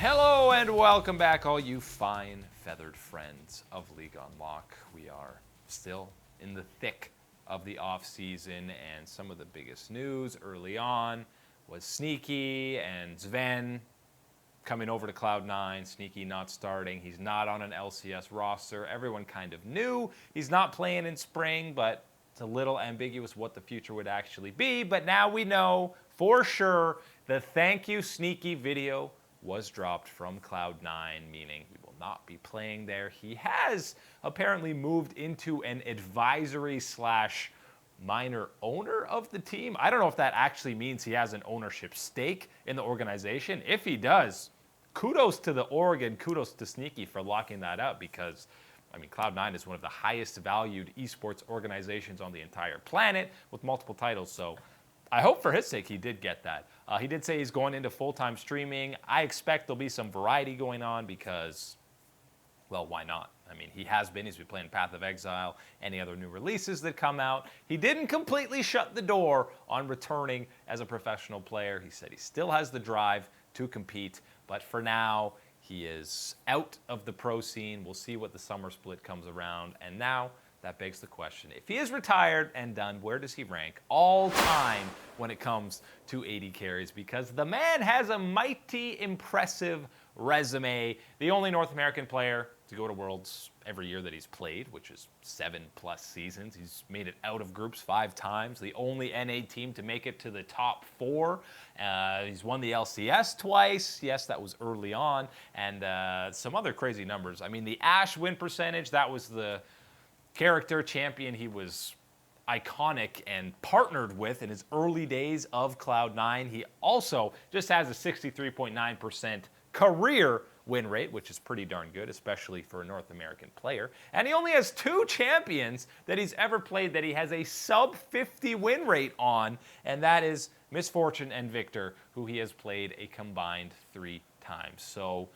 Hello and welcome back, all you fine feathered friends of League Unlock. We are still in the thick of the off season, and some of the biggest news early on was Sneaky and Sven coming over to Cloud9. Sneaky not starting. He's not on an LCS roster. Everyone kind of knew he's not playing in spring, but it's a little ambiguous what the future would actually be. But now we know for sure the thank you Sneaky video was dropped from Cloud9, meaning he will not be playing there. He has apparently moved into an advisory / minor owner of the team. I don't know if that actually means he has an ownership stake in the organization. If he does, kudos to the org and kudos to Sneaky for locking that up, because I mean, Cloud9 is one of the highest valued esports organizations on the entire planet with multiple titles. So I hope for his sake he did get that. He did say he's going into full-time streaming. I expect there'll be some variety going on because, well, why not? I mean, he has been. He's been playing Path of Exile, any other new releases that come out. He didn't completely shut the door on returning as a professional player. He said he still has the drive to compete, but for now, he is out of the pro scene. We'll see what the summer split comes around. And now, that begs the question, if he is retired and done, where does he rank all time when it comes to AD carries? Because the man has a mighty impressive resume. The only North American player to go to Worlds every year that he's played, which is 7+ seasons. He's made it out of groups 5 times. The only NA team to make it to the top 4. He's won the LCS twice. Yes, that was early on. And some other crazy numbers. I mean, the Ashe win percentage, that was the character champion he was iconic and partnered with in his early days of Cloud9. He also just has a 63.9% career win rate, which is pretty darn good, especially for a North American player. And he only has 2 champions that he's ever played that he has a sub-50 win rate on, and that is Misfortune and Victor, who he has played a combined 3 times. So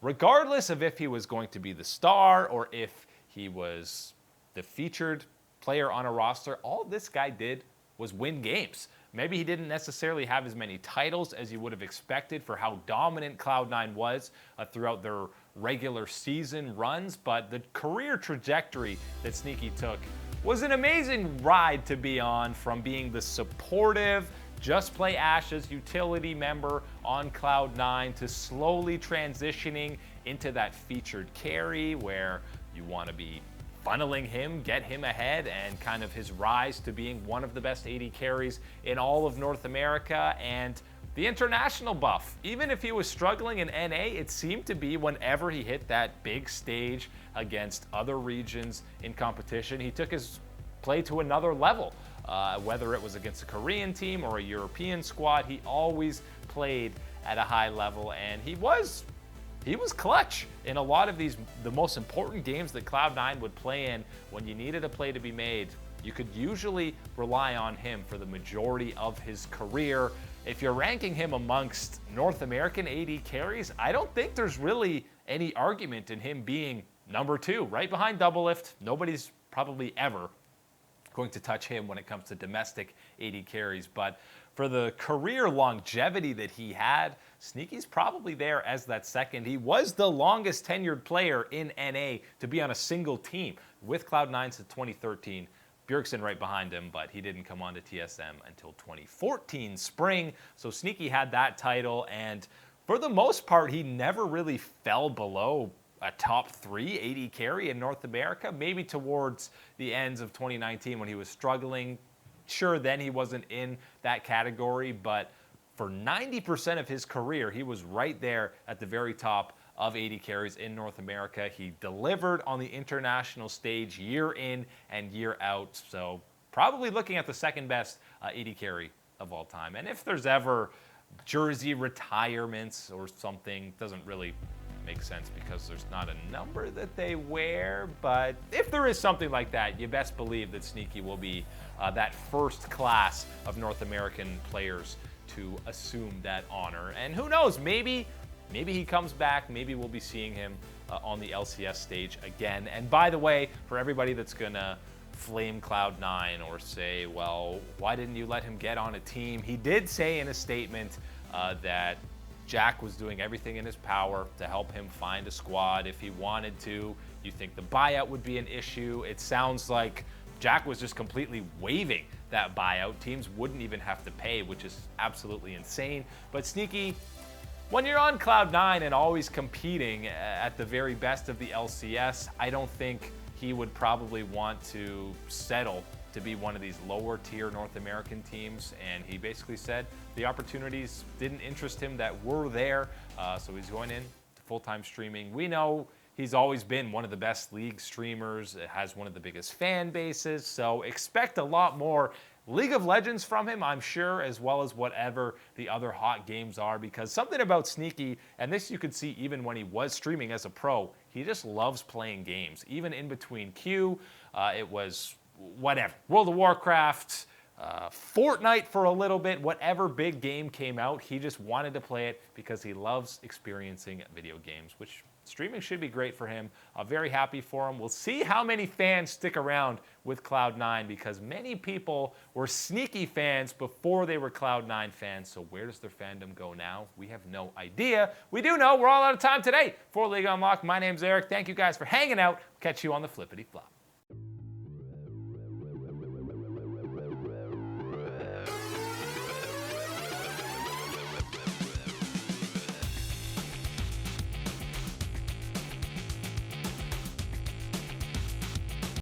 regardless of if he was going to be the star or if he was the featured player on a roster, all this guy did was win games. Maybe he didn't necessarily have as many titles as you would have expected for how dominant Cloud9 was throughout their regular season runs, but the career trajectory that Sneaky took was an amazing ride to be on, from being the supportive, just play Ashe's utility member on Cloud9 to slowly transitioning into that featured carry where you want to be funneling him, get him ahead, and kind of his rise to being one of the best AD carries in all of North America, and the international buff. Even if he was struggling in NA, it seemed to be whenever he hit that big stage against other regions in competition, he took his play to another level. Whether it was against a Korean team or a European squad, he always played at a high level, and he was clutch in a lot of these, the most important games that Cloud9 would play in. When you needed a play to be made, you could usually rely on him for the majority of his career. If you're ranking him amongst North American AD carries, I don't think there's really any argument in him being number 2, right behind Doublelift. Nobody's probably ever going to touch him when it comes to domestic AD carries, but for the career longevity that he had, Sneaky's probably there as that second. He was the longest tenured player in NA to be on a single team with Cloud9 since 2013. Bjergsen right behind him, but he didn't come on to TSM until 2014 spring. So Sneaky had that title, and for the most part, he never really fell below a top 3 AD carry in North America, maybe towards the ends of 2019 when he was struggling. Sure, then he wasn't in that category, but for 90% of his career, he was right there at the very top of AD carries in North America. He delivered on the international stage year in and year out, so probably looking at the second best AD carry of all time. And if there's ever jersey retirements or something, doesn't really make sense because there's not a number that they wear, but if there is something like that, you best believe that Sneaky will be that first class of North American players to assume that honor. And who knows, maybe he comes back, maybe we'll be seeing him on the LCS stage again. And by the way, for everybody that's gonna flame Cloud9 or say, well, why didn't you let him get on a team? He did say in a statement that Jack was doing everything in his power to help him find a squad if he wanted to. You think the buyout would be an issue? It sounds like Jack was just completely waiving that buyout. Teams wouldn't even have to pay, which is absolutely insane. But Sneaky, when you're on Cloud9 and always competing at the very best of the LCS, I don't think he would probably want to settle to be one of these lower tier North American teams. And he basically said the opportunities didn't interest him that were there. So he's going in to full-time streaming. We know he's always been one of the best league streamers. It has one of the biggest fan bases. So expect a lot more League of Legends from him, I'm sure, as well as whatever the other hot games are, because something about Sneaky, and this you could see even when he was streaming as a pro, he just loves playing games. Even in between Q, it was whatever, World of Warcraft, Fortnite for a little bit, whatever big game came out, he just wanted to play it because he loves experiencing video games, which streaming should be great for him. Very happy for him. We'll see how many fans stick around with Cloud9, because many people were Sneaky fans before they were Cloud9 fans. So where does their fandom go now? We have no idea. We do know we're all out of time today for League Unlocked. My name's Eric. Thank you guys for hanging out. Catch you on the flippity flop.